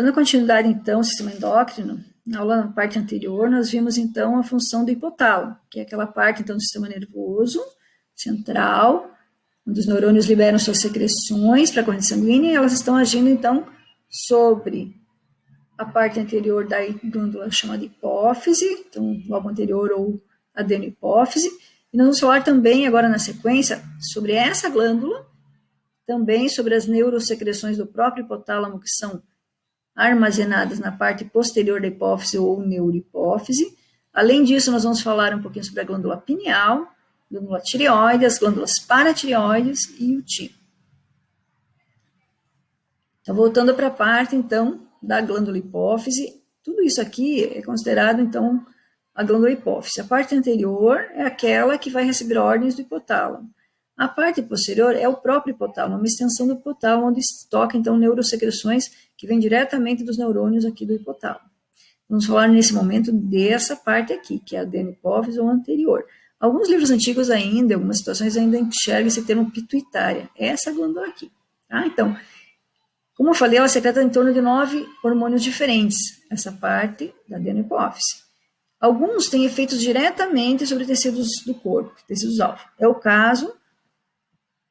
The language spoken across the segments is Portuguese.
Dando continuidade, então, ao sistema endócrino, na aula, na parte anterior, nós vimos, então, a função do hipotálamo, que é aquela parte, então, do sistema nervoso central, onde os neurônios liberam suas secreções para a corrente sanguínea, e elas estão agindo, então, sobre a parte anterior da glândula chamada hipófise, então, lobo anterior ou adenohipófise, e nós vamos falar também, agora na sequência, sobre essa glândula, também sobre as neurosecreções do próprio hipotálamo, que são armazenadas na parte posterior da hipófise ou neurohipófise. Além disso, nós vamos falar um pouquinho sobre a glândula pineal, glândula tireoide, as glândulas paratireoides e o timo. Então, voltando para a parte, então, da glândula hipófise, tudo isso aqui é considerado, então, a glândula hipófise. A parte anterior é aquela que vai receber ordens do hipotálamo. A parte posterior é o próprio hipotálamo, uma extensão do hipotálamo, onde estoca, então, neurosecreções que vêm diretamente dos neurônios aqui do hipotálamo. Vamos falar nesse momento dessa parte aqui, que é a adenohipófise ou anterior. Alguns livros antigos ainda, algumas situações ainda enxergam esse termo pituitária, essa glândula aqui. Tá? Então, como eu falei, ela secreta em torno de 9 hormônios diferentes, essa parte da adenohipófise. Alguns têm efeitos diretamente sobre tecidos do corpo, tecidos-alvo. É o caso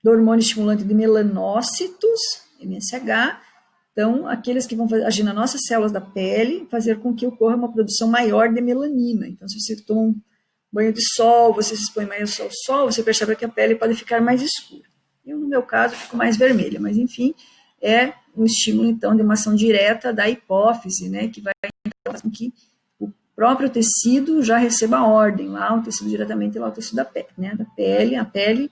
do hormônio estimulante de melanócitos, MSH, então, aqueles que vão agir nas nossas células da pele, fazer com que ocorra uma produção maior de melanina. Então, se você toma um banho de sol, você se expõe mais ao sol, você percebe que a pele pode ficar mais escura. Eu, no meu caso, fico mais vermelha, mas, enfim, é um estímulo, então, de uma ação direta da hipófise, né, que vai fazer com que o próprio tecido já receba a ordem, lá o tecido diretamente lá o tecido da pele, né, da pele, a pele,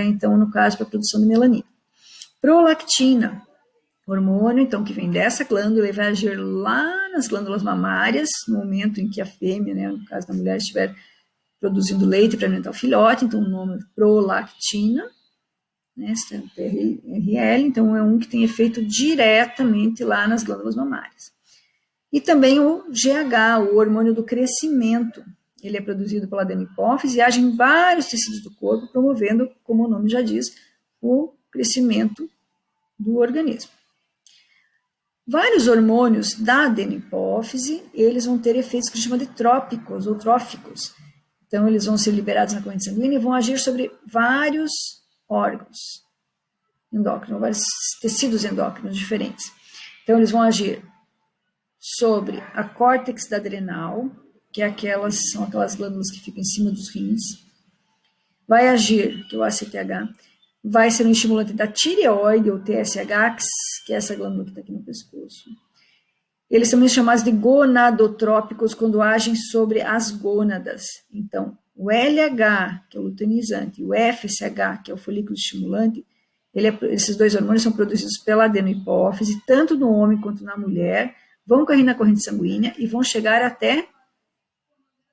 então, no caso, para a produção de melanina. Prolactina, hormônio, então, que vem dessa glândula, ele vai agir lá nas glândulas mamárias, no momento em que a fêmea, né, no caso da mulher, estiver produzindo leite para alimentar o filhote, então o nome é prolactina, né, PRL, então é um que tem efeito diretamente lá nas glândulas mamárias. E também o GH, o hormônio do crescimento, ele é produzido pela adenohipófise e age em vários tecidos do corpo, promovendo, como o nome já diz, o crescimento do organismo. Vários hormônios da adenohipófise, eles vão ter efeitos que a gente chama de trópicos ou tróficos. Então, eles vão ser liberados na corrente sanguínea e vão agir sobre vários órgãos endócrinos, vários tecidos endócrinos diferentes. Então, eles vão agir sobre a córtex da adrenal, que são aquelas glândulas que ficam em cima dos rins. Vai agir, que é o ACTH, vai ser um estimulante da tireoide, ou TSH, que é essa glândula que está aqui no pescoço. Eles são chamados de gonadotrópicos quando agem sobre as gônadas. Então, o LH, que é o luteinizante, e o FSH, que é o folículo estimulante, esses dois hormônios são produzidos pela adenohipófise, tanto no homem quanto na mulher, vão correr na corrente sanguínea e vão chegar até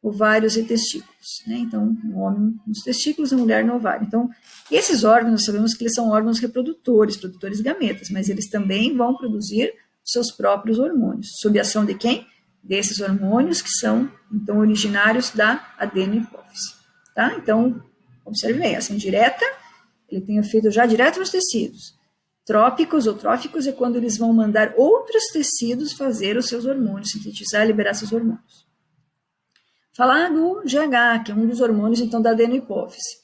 ovários e testículos, né? Então, no homem nos testículos, na mulher no ovário. Então, esses órgãos, nós sabemos que eles são órgãos reprodutores, produtores de gametas, mas eles também vão produzir seus próprios hormônios, sob a ação de quem? Desses hormônios que são, então, originários da adenohipófise, tá? Então, observe bem, a ação direta, ele tem efeito já direto nos tecidos. Trópicos ou tróficos é quando eles vão mandar outros tecidos fazer os seus hormônios, sintetizar e liberar seus hormônios. Falar do GH, que é um dos hormônios, então, da adenohipófise.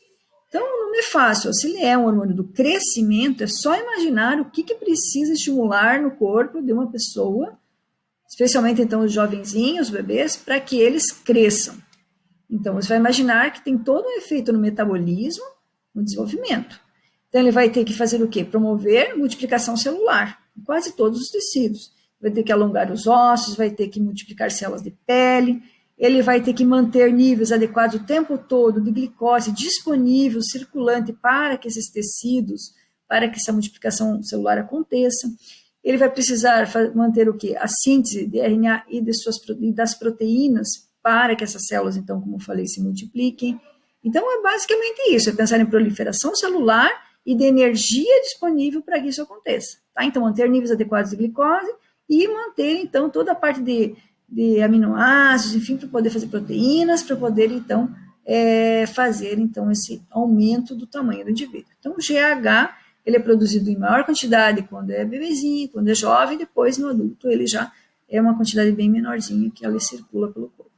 Então, o nome é fácil. Se ele é um hormônio do crescimento, é só imaginar o que precisa estimular no corpo de uma pessoa, especialmente, então, os jovenzinhos, os bebês, para que eles cresçam. Então, você vai imaginar que tem todo um efeito no metabolismo, no desenvolvimento. Então, ele vai ter que fazer o quê? Promover multiplicação celular, em quase todos os tecidos. Vai ter que alongar os ossos, vai ter que multiplicar células de pele, ele vai ter que manter níveis adequados o tempo todo de glicose disponível, circulante para que esses tecidos, para que essa multiplicação celular aconteça. Ele vai precisar manter o quê? A síntese de RNA e das proteínas para que essas células, então, como eu falei, se multipliquem. Então, é basicamente isso, é pensar em proliferação celular e de energia disponível para que isso aconteça. Tá? Então, manter níveis adequados de glicose e manter, então, toda a parte de aminoácidos, enfim, para poder fazer proteínas, para poder, então, fazer, então, esse aumento do tamanho do indivíduo. Então, o GH ele é produzido em maior quantidade quando é bebezinho, quando é jovem, depois no adulto ele já é uma quantidade bem menorzinha que ela circula pelo corpo.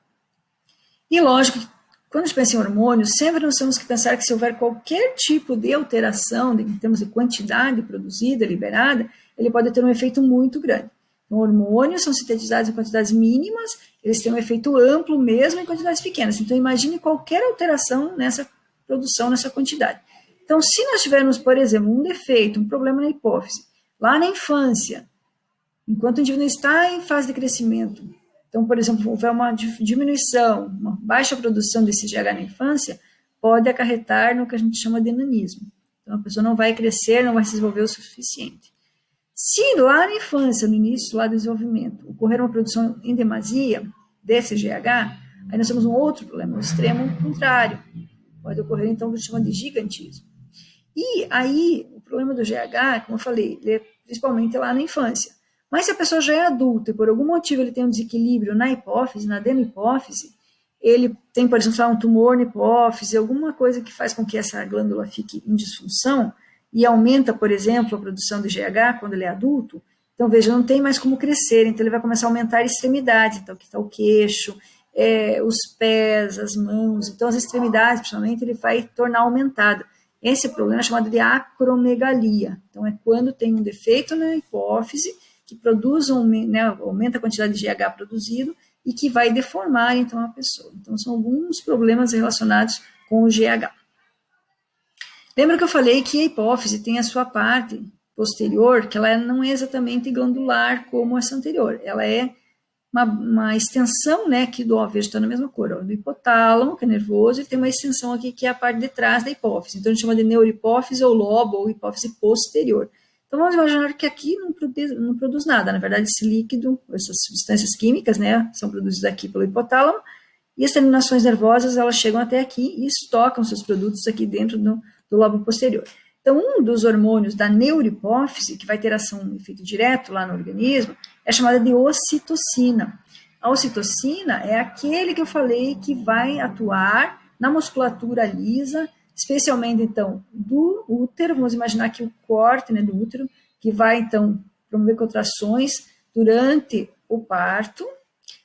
E lógico que quando a gente pensa em hormônios, sempre nós temos que pensar que se houver qualquer tipo de alteração em termos de quantidade produzida, liberada, ele pode ter um efeito muito grande. Então, hormônios são sintetizados em quantidades mínimas, eles têm um efeito amplo mesmo em quantidades pequenas. Então, imagine qualquer alteração nessa produção, nessa quantidade. Então, se nós tivermos, por exemplo, um defeito, um problema na hipófise, lá na infância, enquanto o indivíduo está em fase de crescimento, então, por exemplo, houver uma diminuição, uma baixa produção desse GH na infância, pode acarretar no que a gente chama de nanismo. Então, a pessoa não vai crescer, não vai se desenvolver o suficiente. Se lá na infância, no início lá do desenvolvimento, ocorrer uma produção em demasia desse GH, aí nós temos um outro problema, o extremo contrário. Pode ocorrer, então, o que a gente chama de gigantismo. E aí, o problema do GH, como eu falei, ele é principalmente lá na infância. Mas se a pessoa já é adulta e por algum motivo ele tem um desequilíbrio na hipófise, na adenohipófise, ele tem, por exemplo, um tumor na hipófise, alguma coisa que faz com que essa glândula fique em disfunção e aumenta, por exemplo, a produção de GH quando ele é adulto, então veja, não tem mais como crescer, então ele vai começar a aumentar a extremidade, então aqui está o queixo, os pés, as mãos, então as extremidades, principalmente, ele vai tornar aumentado. Esse problema é chamado de acromegalia, então é quando tem um defeito na hipófise, que produz, aumenta a quantidade de GH produzido e que vai deformar, então, a pessoa. Então, são alguns problemas relacionados com o GH. Lembra que eu falei que a hipófise tem a sua parte posterior, que ela não é exatamente glandular como essa anterior, ela é uma extensão, né, aqui do óvulo, está na mesma cor, ó, do hipotálamo, que é nervoso, e tem uma extensão aqui que é a parte de trás da hipófise, então a gente chama de neurohipófise ou lobo, ou hipófise posterior. Então, vamos imaginar que aqui não produz nada. Na verdade, esse líquido, essas substâncias químicas, né, são produzidas aqui pelo hipotálamo, e as terminações nervosas, elas chegam até aqui e estocam seus produtos aqui dentro do lobo posterior. Então, um dos hormônios da neurohipófise, que vai ter ação, efeito direto lá no organismo, é chamada de ocitocina. A ocitocina é aquele que eu falei que vai atuar na musculatura lisa, especialmente, então, do útero, vamos imaginar aqui o corte, né, do útero, que vai, então, promover contrações durante o parto,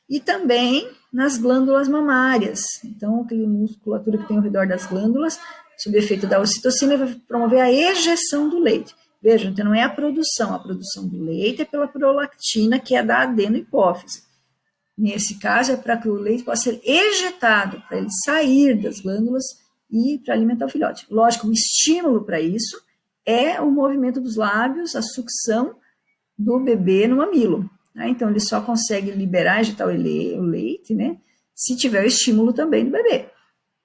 e também nas glândulas mamárias. Então, aquela musculatura que tem ao redor das glândulas, sob efeito da ocitocina, vai promover a ejeção do leite. Veja, então não é a produção do leite é pela prolactina, que é da adenohipófise. Nesse caso, é para que o leite possa ser ejetado, para ele sair das glândulas e para alimentar o filhote. Lógico, o estímulo para isso é o movimento dos lábios, a sucção do bebê no mamilo. Né? Então, ele só consegue liberar, ejetar o leite, né, se tiver o estímulo também do bebê.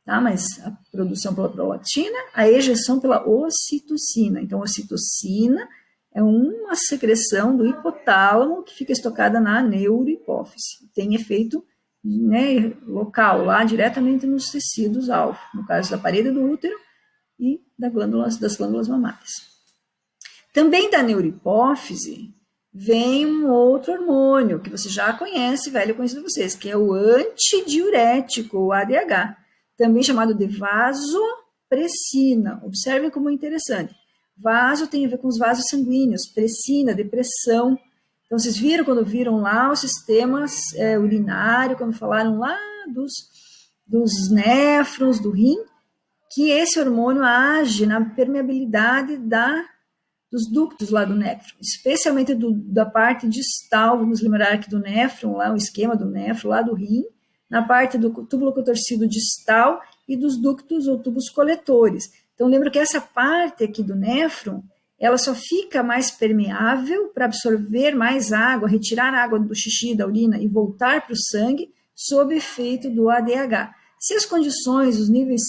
Tá? Mas a produção pela prolactina, a ejeção pela ocitocina. Então, a ocitocina é uma secreção do hipotálamo que fica estocada na neurohipófise. Tem efeito, né, local, lá diretamente nos tecidos alvo, no caso da parede do útero e das glândulas mamárias. Também da neurohipófise vem um outro hormônio que você já conhece, velho conhecido de vocês, que é o antidiurético, o ADH, também chamado de vasopressina. Observem como é interessante. Vaso tem a ver com os vasos sanguíneos, pressina, depressão. Então, vocês viram quando viram lá os sistemas urinário, quando falaram lá dos néfrons, do rim, que esse hormônio age na permeabilidade dos ductos lá do néfron, especialmente da parte distal, vamos lembrar aqui do néfron, lá o esquema do néfron, lá do rim, na parte do túbulo contorcido distal e dos ductos ou tubos coletores. Então, lembra que essa parte aqui do néfron, ela só fica mais permeável para absorver mais água, retirar a água do xixi, da urina e voltar para o sangue, sob efeito do ADH. Se as condições, os níveis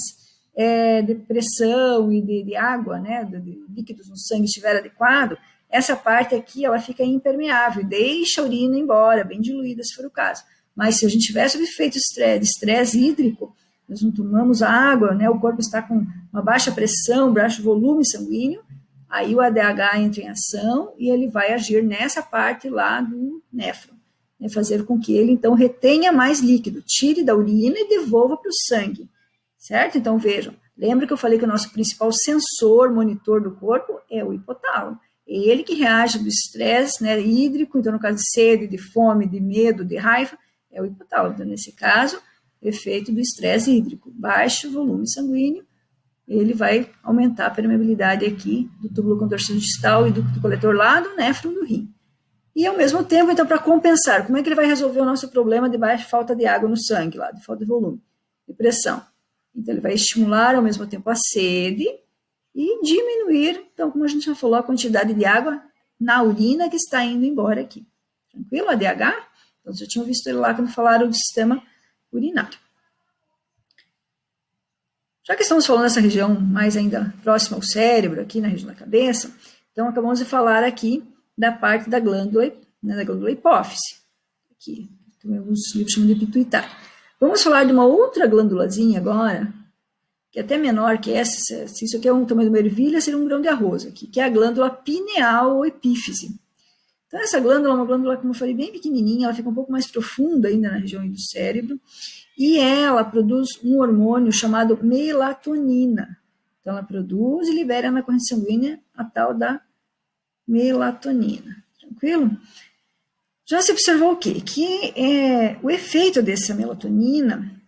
de pressão e de água, né, de líquidos no sangue estiver adequado, essa parte aqui ela fica impermeável, deixa a urina embora, bem diluída se for o caso. Mas se a gente tiver sob efeito de estresse hídrico, nós não tomamos água, né, o corpo está com uma baixa pressão, baixo volume sanguíneo, aí o ADH entra em ação e ele vai agir nessa parte lá do néfron, né, fazer com que ele, então, retenha mais líquido, tire da urina e devolva para o sangue, certo? Então, vejam, Lembra que eu falei que o nosso principal sensor, monitor do corpo é o hipotálamo. É ele que reage do estresse, né, hídrico, então no caso de sede, de fome, de medo, de raiva, é o hipotálamo. Então, nesse caso, efeito do estresse hídrico, baixo volume sanguíneo, ele vai aumentar a permeabilidade aqui do túbulo contorcido distal e do coletor lá do néfron do rim. E ao mesmo tempo, então, para compensar, como é que ele vai resolver o nosso problema de baixa falta de água no sangue, lá, de falta de volume, de pressão? Então, ele vai estimular ao mesmo tempo a sede e diminuir, então, como a gente já falou, a quantidade de água na urina que está indo embora aqui. Tranquilo? ADH? Então, vocês já tinham visto ele lá quando falaram do sistema urinário. Já que estamos falando dessa região mais ainda próxima ao cérebro, aqui na região da cabeça, então acabamos de falar aqui da parte da glândula, né, da glândula hipófise, aqui, os livros chamam de pituitária. Vamos falar de uma outra glândulazinha agora, que é até menor que essa, se isso aqui é um tamanho de uma ervilha, seria um grão de arroz aqui, que é a glândula pineal ou epífise. Então essa glândula é uma glândula, como eu falei, bem pequenininha, ela fica um pouco mais profunda ainda na região do cérebro, e ela produz um hormônio chamado melatonina. Então, ela produz e libera na corrente sanguínea a tal da melatonina. Tranquilo? Já se observou o quê? Que o efeito dessa melatonina,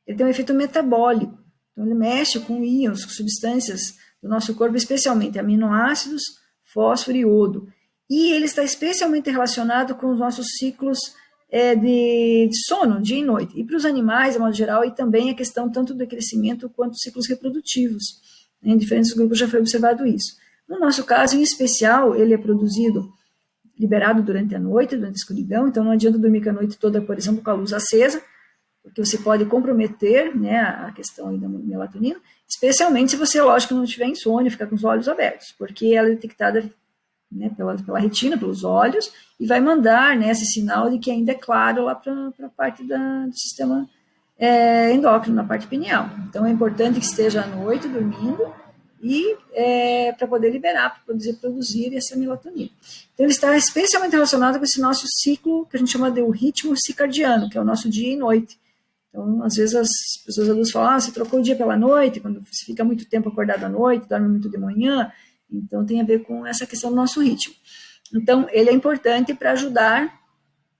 ele tem um efeito metabólico. Então, ele mexe com íons, com substâncias do nosso corpo, especialmente aminoácidos, fósforo e iodo. E ele está especialmente relacionado com os nossos ciclos de sono, dia e noite. E para os animais, de modo geral, e também a questão tanto do crescimento quanto dos ciclos reprodutivos. Em diferentes grupos já foi observado isso. No nosso caso, em especial, ele é produzido, liberado durante a noite, durante a escuridão, então não adianta dormir com a noite toda, por exemplo, com a luz acesa, porque você pode comprometer, né, a questão aí da melatonina, especialmente se você, lógico, não tiver insônia, ficar com os olhos abertos, porque ela é detectada, né, pela retina, pelos olhos, e vai mandar, né, esse sinal de que ainda é claro lá para a parte do sistema endócrino, na parte pineal. Então é importante que esteja à noite dormindo e para poder liberar, para poder produzir essa melatonina. Então ele está especialmente relacionado com esse nosso ciclo que a gente chama de o ritmo circadiano, que é o nosso dia e noite. Então, às vezes as pessoas adultas falam, você trocou o dia pela noite, quando você fica muito tempo acordado à noite, dorme muito de manhã. Então, tem a ver com essa questão do nosso ritmo. Então, ele é importante para ajudar,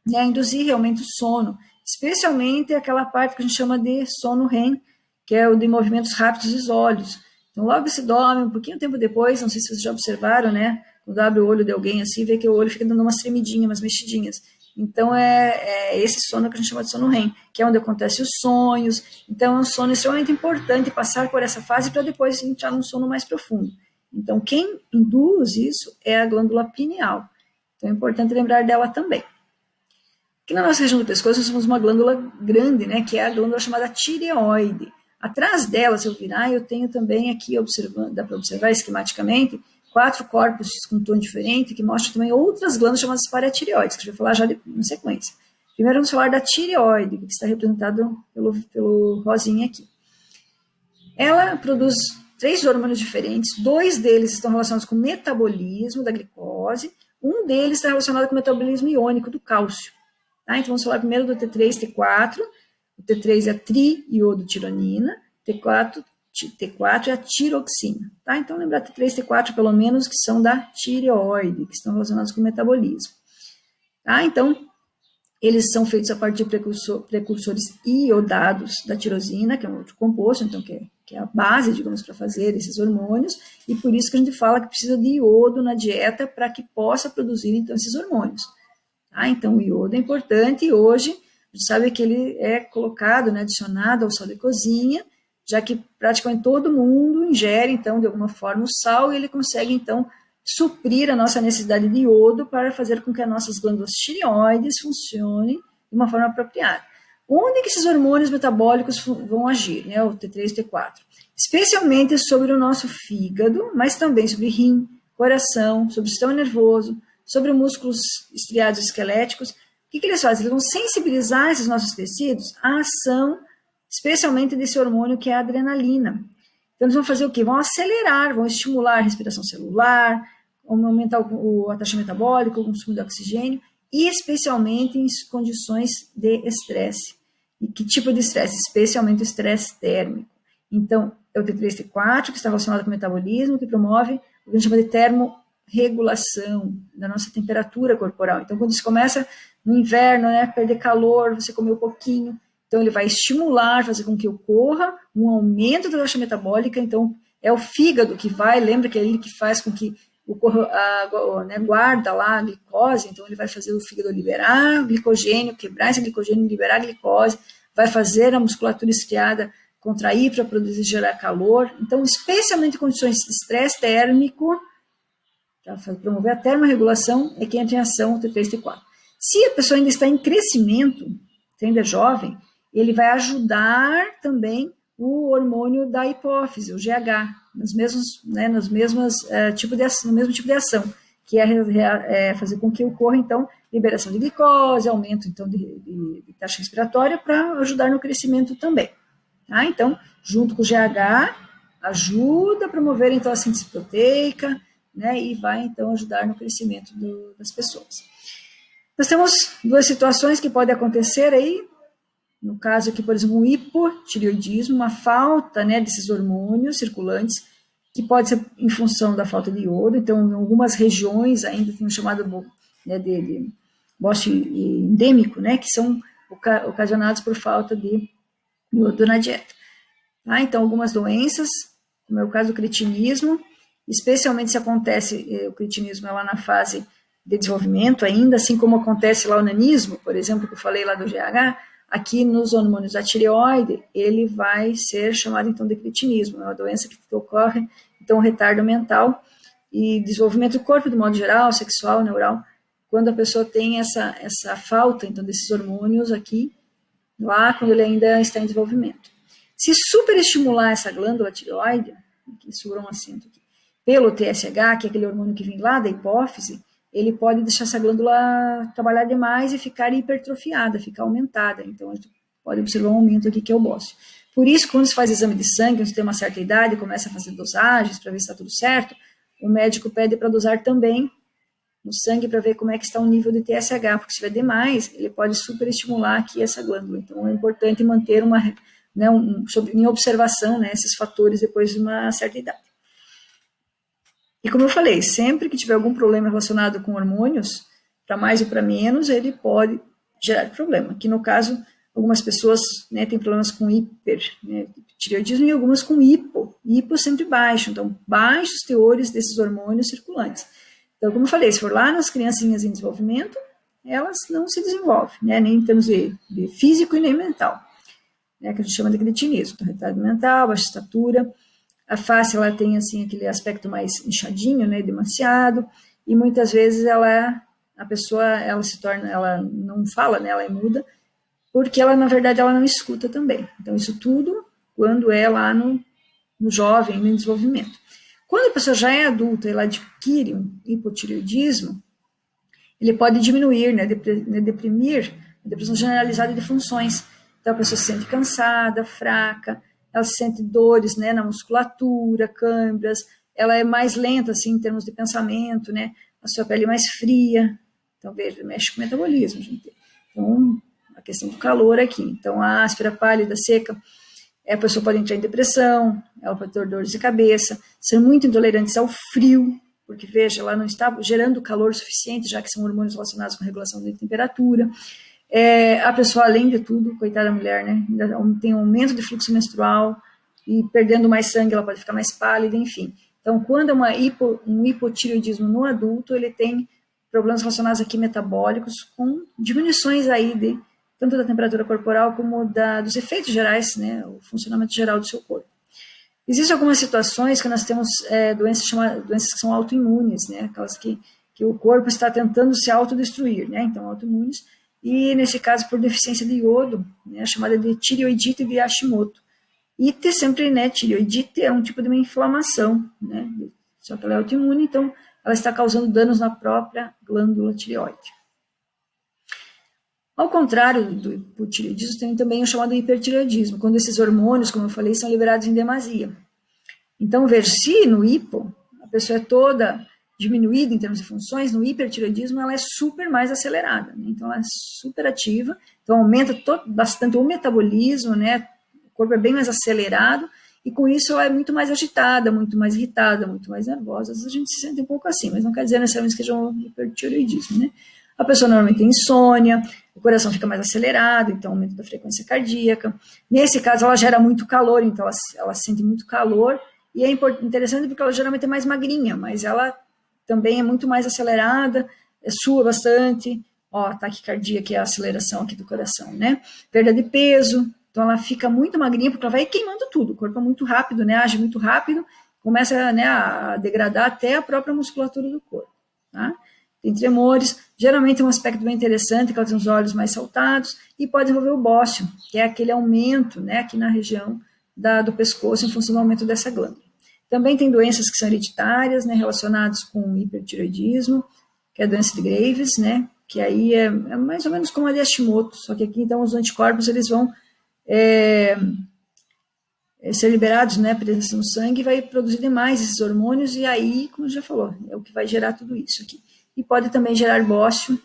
né, a induzir realmente o sono, especialmente aquela parte que a gente chama de sono REM, que é o de movimentos rápidos dos olhos. Então, logo se dorme, um pouquinho tempo depois, não sei se vocês já observaram, né, quando abre o olho de alguém assim, vê que o olho fica dando umas tremidinhas, umas mexidinhas. Então, é esse sono que a gente chama de sono REM, que é onde acontecem os sonhos. Então, é um sono extremamente importante passar por essa fase para depois entrar num sono mais profundo. Então, quem induz isso é a glândula pineal. Então, é importante lembrar dela também. Aqui na nossa região do pescoço, nós temos uma glândula grande, né, que é a glândula chamada tireoide. Atrás dela, se eu virar, eu tenho também aqui, dá para observar esquematicamente, 4 corpos com tom diferente, que mostram também outras glândulas chamadas paratireoides, que a gente vai falar já na sequência. Primeiro vamos falar da tireoide, que está representado pelo rosinha aqui. Ela produz 3 hormônios diferentes, 2 deles estão relacionados com o metabolismo da glicose, um deles está relacionado com o metabolismo iônico do cálcio. Tá? Então vamos falar primeiro do T3, T4, o T3 é a triiodotironina, T4 é a tiroxina. Tá? Então lembrar T3, T4 pelo menos que são da tireoide, que estão relacionados com o metabolismo. Tá? Então, eles são feitos a partir de precursores iodados da tirosina, que é um outro composto, então que é a base, digamos, para fazer esses hormônios, e por isso que a gente fala que precisa de iodo na dieta para que possa produzir, então, esses hormônios. Tá? Então, o iodo é importante e hoje a gente sabe que ele é colocado, né, adicionado ao sal de cozinha, já que praticamente todo mundo ingere, então, de alguma forma, o sal e ele consegue, então, suprir a nossa necessidade de iodo para fazer com que as nossas glândulas tireoides funcionem de uma forma apropriada. Onde que esses hormônios metabólicos vão agir, né, o T3 e T4? Especialmente sobre o nosso fígado, mas também sobre rim, coração, sobre o sistema nervoso, sobre músculos estriados esqueléticos. O que eles fazem? Eles vão sensibilizar esses nossos tecidos à ação, especialmente desse hormônio que é a adrenalina. Então, eles vão fazer o quê? Vão acelerar, vão estimular a respiração celular, vão aumentar a taxa metabólica, o consumo de oxigênio, e especialmente em condições de estresse. E que tipo de estresse? Especialmente o estresse térmico. Então, é o T3, T4, que está relacionado com o metabolismo, que promove o que a gente chama de termorregulação da nossa temperatura corporal. Então, quando você começa no inverno, né, perder calor, você comeu pouquinho, então ele vai estimular, fazer com que ocorra um aumento da taxa metabólica. Então, é o fígado que vai, lembra que é ele que faz com que ocorra, né, guarda lá a glicose, então ele vai fazer o fígado liberar glicogênio, quebrar esse glicogênio, liberar a glicose, vai fazer a musculatura estriada contrair para produzir, gerar calor. Então, especialmente em condições de estresse térmico, para promover a termorregulação, é que entra em ação o T3 e T4. Se a pessoa ainda está em crescimento, se ainda é jovem, ele vai ajudar também o hormônio da hipófise, o GH, nos mesmos, né, no mesmo tipo de ação, que é fazer com que ocorra, então, liberação de glicose, aumento, então, de taxa respiratória, para ajudar no crescimento também. Tá? Então, junto com o GH, ajuda a promover, então, a síntese proteica, né, e vai, então, ajudar no crescimento das pessoas. Nós temos duas situações que podem acontecer aí, no caso aqui, por exemplo, um hipotireoidismo, uma falta, né, desses hormônios circulantes, que pode ser em função da falta de iodo. Então, em algumas regiões ainda tem o chamado, né, de bócio endêmico, né, que são ocasionados por falta de iodo na dieta. Tá? Então, algumas doenças, como é o caso do cretinismo, especialmente se acontece o cretinismo lá na fase de desenvolvimento ainda, assim como acontece lá o nanismo, por exemplo, que eu falei lá do GH, aqui nos hormônios da tireoide, ele vai ser chamado então de cretinismo, é uma doença que ocorre, então, retardo mental e desenvolvimento do corpo, de modo geral, sexual, neural, quando a pessoa tem essa falta, então, desses hormônios aqui, lá quando ele ainda está em desenvolvimento. Se superestimular essa glândula tireoide, que segura um assento aqui, pelo TSH, que é aquele hormônio que vem lá da hipófise, ele pode deixar essa glândula trabalhar demais e ficar hipertrofiada, ficar aumentada. Então, a gente pode observar um aumento aqui, que é o bócio. Por isso, quando se faz exame de sangue, quando você tem uma certa idade, começa a fazer dosagens para ver se está tudo certo, o médico pede para dosar também no sangue para ver como é que está o nível de TSH, porque se tiver demais, ele pode superestimular aqui essa glândula. Então, é importante manter em observação, né, esses fatores depois de uma certa idade. E como eu falei, sempre que tiver algum problema relacionado com hormônios, para mais ou para menos, ele pode gerar problema. Que no caso, algumas pessoas, né, têm problemas com hipertireoidismo, e algumas com hipo sempre baixo, então baixos teores desses hormônios circulantes. Então, como eu falei, se for lá nas criancinhas em desenvolvimento, elas não se desenvolvem, né, nem em termos de físico e nem mental, né, que a gente chama de cretinismo, então, retardo mental, baixa estatura. A face, ela tem, assim, aquele aspecto mais inchadinho, né, demasiado, e muitas vezes a pessoa, ela se torna, ela não fala, né, ela é muda, porque ela, na verdade, ela não escuta também. Então, isso tudo quando é lá no jovem, no desenvolvimento. Quando a pessoa já é adulta e ela adquire um hipotireoidismo, ele pode diminuir, né, deprimir, a depressão generalizada de funções. Então, a pessoa se sente cansada, fraca, ela sente dores, né, na musculatura, câimbras, ela é mais lenta, assim, em termos de pensamento, né, a sua pele é mais fria, então, veja, mexe com o metabolismo, gente. Então, a questão do calor aqui. Então, a áspera, pálida, seca, a pessoa pode entrar em depressão, ela pode ter dores de cabeça, ser muito intolerante ao frio, porque, veja, ela não está gerando calor suficiente, já que são hormônios relacionados com a regulação da temperatura. A pessoa, além de tudo, coitada da mulher, né, tem um aumento de fluxo menstrual e perdendo mais sangue, ela pode ficar mais pálida, enfim. Então, quando é um hipotireoidismo no adulto, ele tem problemas relacionados aqui metabólicos, com diminuições aí tanto da temperatura corporal como dos efeitos gerais, né, o funcionamento geral do seu corpo. Existem algumas situações que nós temos doenças que são autoimunes, né, aquelas que o corpo está tentando se autodestruir, né, então autoimunes, e nesse caso por deficiência de iodo, né, chamada de tireoidite de Hashimoto. E ter sempre, né, tireoidite é um tipo de uma inflamação, né, só que ela é autoimune, então ela está causando danos na própria glândula tireoide. Ao contrário do hipotireoidismo, tem também o chamado hipertireoidismo, quando esses hormônios, como eu falei, são liberados em demasia. Então, veja, se no hipo a pessoa é toda diminuída em termos de funções, no hipertireoidismo ela é super mais acelerada, né? Então ela é super ativa, então aumenta bastante o metabolismo, né? O corpo é bem mais acelerado e com isso ela é muito mais agitada, muito mais irritada, muito mais nervosa. Às vezes a gente se sente um pouco assim, mas não quer dizer necessariamente que seja um hipertireoidismo, né? A pessoa normalmente tem insônia, o coração fica mais acelerado, então aumento da frequência cardíaca. Nesse caso, ela gera muito calor, então ela sente muito calor, e é interessante porque ela geralmente é mais magrinha, mas ela também é muito mais acelerada, sua bastante, ó, taquicardia, que é a aceleração aqui do coração, né? Perda de peso, então ela fica muito magrinha, porque ela vai queimando tudo, o corpo é muito rápido, né? Age muito rápido, começa, né, a degradar até a própria musculatura do corpo, tá? Tem tremores, geralmente é um aspecto bem interessante, que ela tem os olhos mais saltados, e pode envolver o bócio, que é aquele aumento, né, aqui na região do pescoço, em função do aumento dessa glândula. Também tem doenças que são hereditárias, né, relacionadas com hipertireoidismo, que é a doença de Graves, né, que aí é mais ou menos como a de Hashimoto, só que aqui, então, os anticorpos, eles vão ser liberados, né, presença no sangue, e vai produzir demais esses hormônios, e aí, como já falou, é o que vai gerar tudo isso aqui. E pode também gerar bócio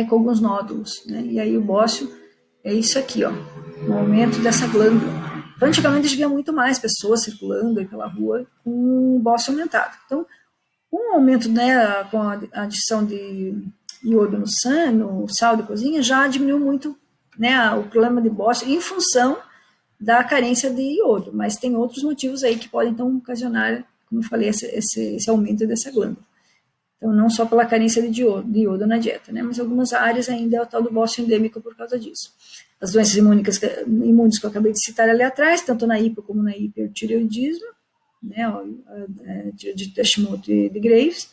com alguns nódulos, né, e aí o bócio é isso aqui, ó, o aumento dessa glândula. Então, antigamente, a gente via muito mais pessoas circulando aí pela rua com o bócio aumentado. Então, com o aumento, né, com a adição de iodo no sal de cozinha, já diminuiu muito, né, o problema de bócio em função da carência de iodo, mas tem outros motivos aí que podem, então, ocasionar, como eu falei, esse aumento dessa glândula. Então, não só pela carência de iodo na dieta, né, mas algumas áreas ainda é o tal do bócio endêmico por causa disso. As doenças imunes que eu acabei de citar ali atrás, tanto na hipo como na hipertireoidismo, né, de Hashimoto e de Graves.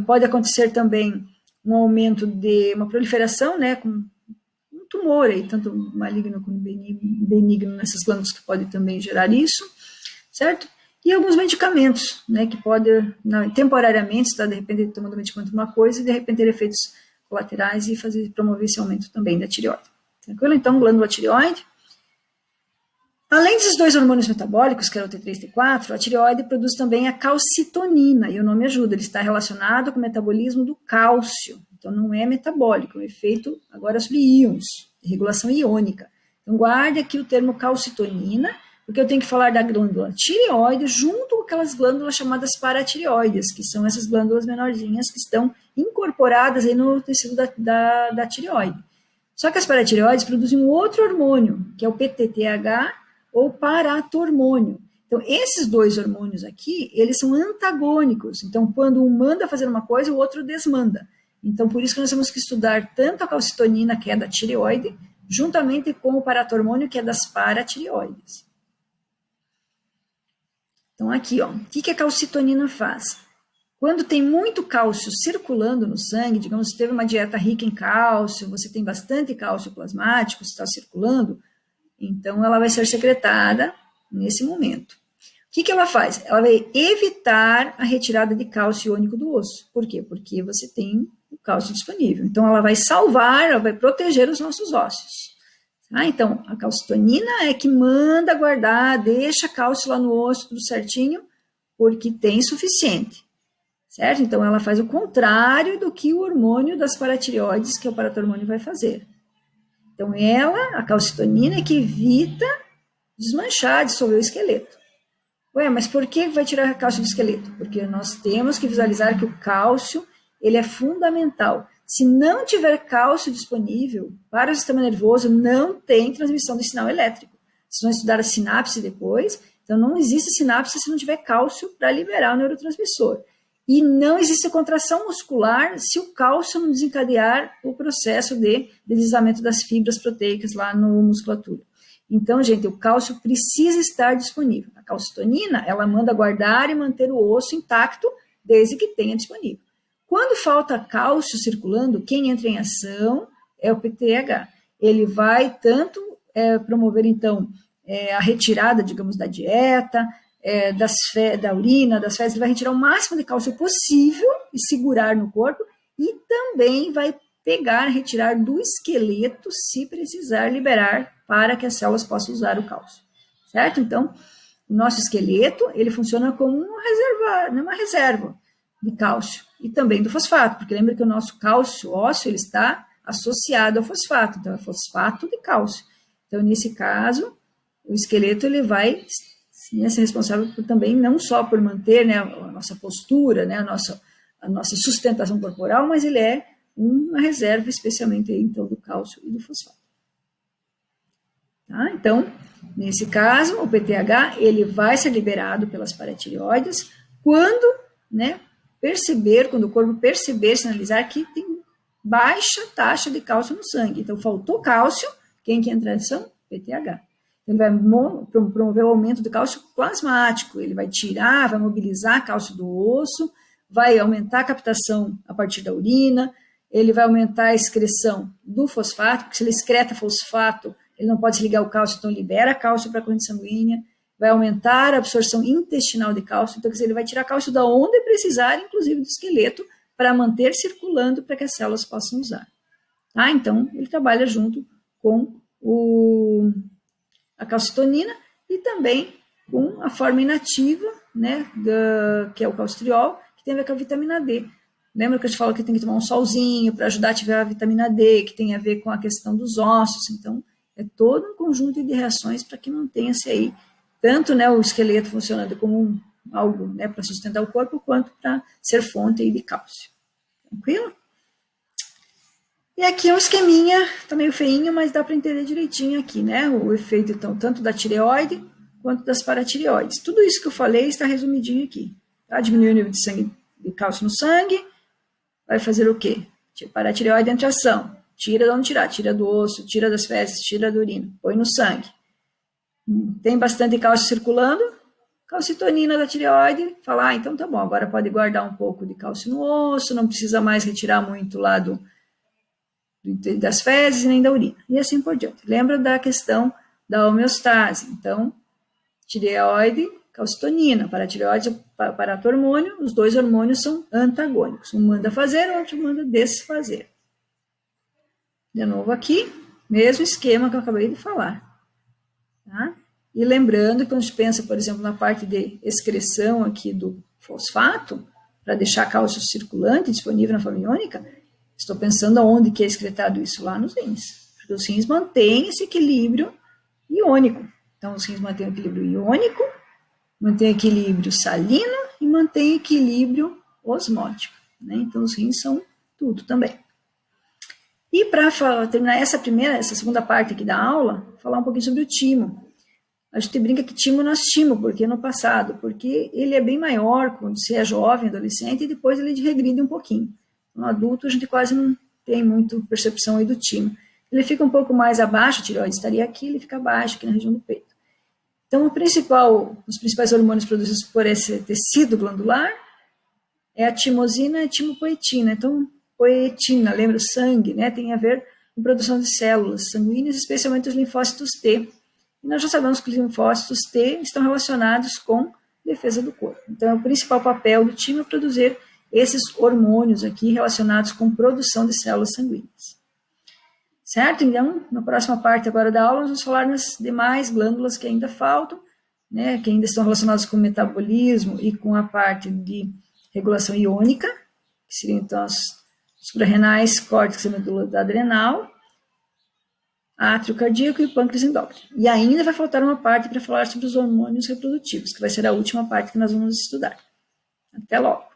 Pode acontecer também um aumento de uma proliferação, né, com um tumor aí, tanto maligno como benigno nessas glândulas, que pode também gerar isso, certo? E alguns medicamentos, né, que podem, temporariamente, estar de repente tomando medicamento para uma coisa e de repente ter efeitos colaterais e promover esse aumento também da tireoide. Tranquilo? Então, glândula tireoide. Além desses dois hormônios metabólicos, que é o T3 e T4, a tireoide produz também a calcitonina, e o nome ajuda, ele está relacionado com o metabolismo do cálcio. Então, não é metabólico, é um efeito agora sobre íons, regulação iônica. Então, guarde aqui o termo calcitonina, porque eu tenho que falar da glândula tireoide junto com aquelas glândulas chamadas paratireoides, que são essas glândulas menorzinhas que estão incorporadas aí no tecido da tireoide. Só que as paratireoides produzem um outro hormônio, que é o PTTH ou paratormônio. Então, esses dois hormônios aqui, eles são antagônicos. Então, quando um manda fazer uma coisa, o outro desmanda. Então, por isso que nós temos que estudar tanto a calcitonina, que é da tireoide, juntamente com o paratormônio, que é das paratireoides. Então, aqui, ó, o que a calcitonina faz? Quando tem muito cálcio circulando no sangue, digamos, se teve uma dieta rica em cálcio, você tem bastante cálcio plasmático, está circulando, então ela vai ser secretada nesse momento. O que ela faz? Ela vai evitar a retirada de cálcio iônico do osso. Por quê? Porque você tem o cálcio disponível. Então, ela vai salvar, ela vai proteger os nossos ossos. Então, a calcitonina é que manda guardar, deixa cálcio lá no osso, tudo certinho, porque tem suficiente. Certo? Então, ela faz o contrário do que o hormônio das paratireoides, que é o paratormônio, vai fazer. Então, a calcitonina, é que evita desmanchar, dissolver o esqueleto. Ué, mas por que vai tirar cálcio do esqueleto? Porque nós temos que visualizar que o cálcio, ele é fundamental. Se não tiver cálcio disponível para o sistema nervoso, não tem transmissão de sinal elétrico. Vocês vão estudar a sinapse depois, então não existe sinapse se não tiver cálcio para liberar o neurotransmissor. E não existe contração muscular se o cálcio não desencadear o processo de deslizamento das fibras proteicas lá no musculatura. Então, gente, o cálcio precisa estar disponível. A calcitonina, ela manda guardar e manter o osso intacto desde que tenha disponível. Quando falta cálcio circulando, quem entra em ação é o PTH. Ele vai tanto promover, então, a retirada, digamos, da dieta, da urina, das fezes, ele vai retirar o máximo de cálcio possível e segurar no corpo, e também vai retirar do esqueleto, se precisar liberar, para que as células possam usar o cálcio, certo? Então, o nosso esqueleto, ele funciona como uma reserva de cálcio, e também do fosfato, porque lembra que o nosso cálcio ósseo, ele está associado ao fosfato, então é fosfato de cálcio. Então, nesse caso, o esqueleto ele vai ser responsável também não só por manter, né, a nossa postura, né, a nossa sustentação corporal, mas ele é uma reserva especialmente aí, então, do cálcio e do fosfato. Tá? Então, nesse caso, o PTH ele vai ser liberado pelas paratireoides quando, né, quando o corpo perceber, sinalizar que tem baixa taxa de cálcio no sangue. Então, faltou cálcio, quem que entra em ação? PTH. Ele vai promover o aumento do cálcio plasmático, ele vai tirar, vai mobilizar cálcio do osso, vai aumentar a captação a partir da urina, ele vai aumentar a excreção do fosfato, porque se ele excreta fosfato, ele não pode se ligar ao cálcio, então libera cálcio para a corrente sanguínea, vai aumentar a absorção intestinal de cálcio, então quer dizer, ele vai tirar cálcio da onde precisar, inclusive do esqueleto, para manter circulando para que as células possam usar. Tá? Então, ele trabalha junto com a calcitonina e também com a forma inativa, né, que é o calcitriol, que tem a ver com a vitamina D. Lembra que a gente falou que tem que tomar um solzinho para ajudar a ativar a vitamina D, que tem a ver com a questão dos ossos. Então, é todo um conjunto de reações para que mantenha-se aí, tanto, né, o esqueleto funcionando como algo, né, para sustentar o corpo, quanto para ser fonte aí de cálcio. Tranquilo? E aqui é um esqueminha, tá meio feinho, mas dá para entender direitinho aqui, né? O efeito, então, tanto da tireoide quanto das paratireoides. Tudo isso que eu falei está resumidinho aqui. Tá? Diminuir o nível de sangue, de cálcio no sangue, vai fazer o quê? Paratireoide entra em ação. Tira de onde tirar? Tira do osso, tira das fezes, tira da urina, põe no sangue. Tem bastante cálcio circulando, calcitonina da tireoide, fala, então tá bom, agora pode guardar um pouco de cálcio no osso, não precisa mais retirar muito lá das fezes nem da urina, e assim por diante. Lembra da questão da homeostase, então, tireoide, calcitonina, paratireoide, paratormônio, os dois hormônios são antagônicos, um manda fazer, o outro manda desfazer. De novo aqui, mesmo esquema que eu acabei de falar. Tá? E lembrando que quando a gente pensa, por exemplo, na parte de excreção aqui do fosfato, para deixar cálcio circulante disponível na forma iônica, estou pensando aonde que é excretado isso lá nos rins. Porque os rins mantêm esse equilíbrio iônico. Então, os rins mantêm o equilíbrio iônico, mantêm equilíbrio salino e mantêm equilíbrio osmótico. Né? Então, os rins são tudo também. E para terminar essa segunda parte aqui da aula, falar um pouquinho sobre o timo. A gente brinca que timo não é timo, porque no passado, porque ele é bem maior quando você é jovem, adolescente, e depois ele regride um pouquinho. No adulto, a gente quase não tem muito percepção aí do timo. Ele fica um pouco mais abaixo, a tireoide estaria aqui, ele fica abaixo, aqui na região do peito. Então, os principais hormônios produzidos por esse tecido glandular é a timosina e a timopoetina. Então, poetina, lembra o sangue, né? Tem a ver com produção de células sanguíneas, especialmente os linfócitos T. E nós já sabemos que os linfócitos T estão relacionados com defesa do corpo. Então, o principal papel do timo é produzir esses hormônios aqui relacionados com produção de células sanguíneas. Certo? Então, na próxima parte agora da aula, nós vamos falar nas demais glândulas que ainda faltam, né? Que ainda estão relacionadas com o metabolismo e com a parte de regulação iônica, que seriam então as suprarrenais, córtex e medula adrenal, átrio cardíaco e pâncreas endócrino. E ainda vai faltar uma parte para falar sobre os hormônios reprodutivos, que vai ser a última parte que nós vamos estudar. Até logo!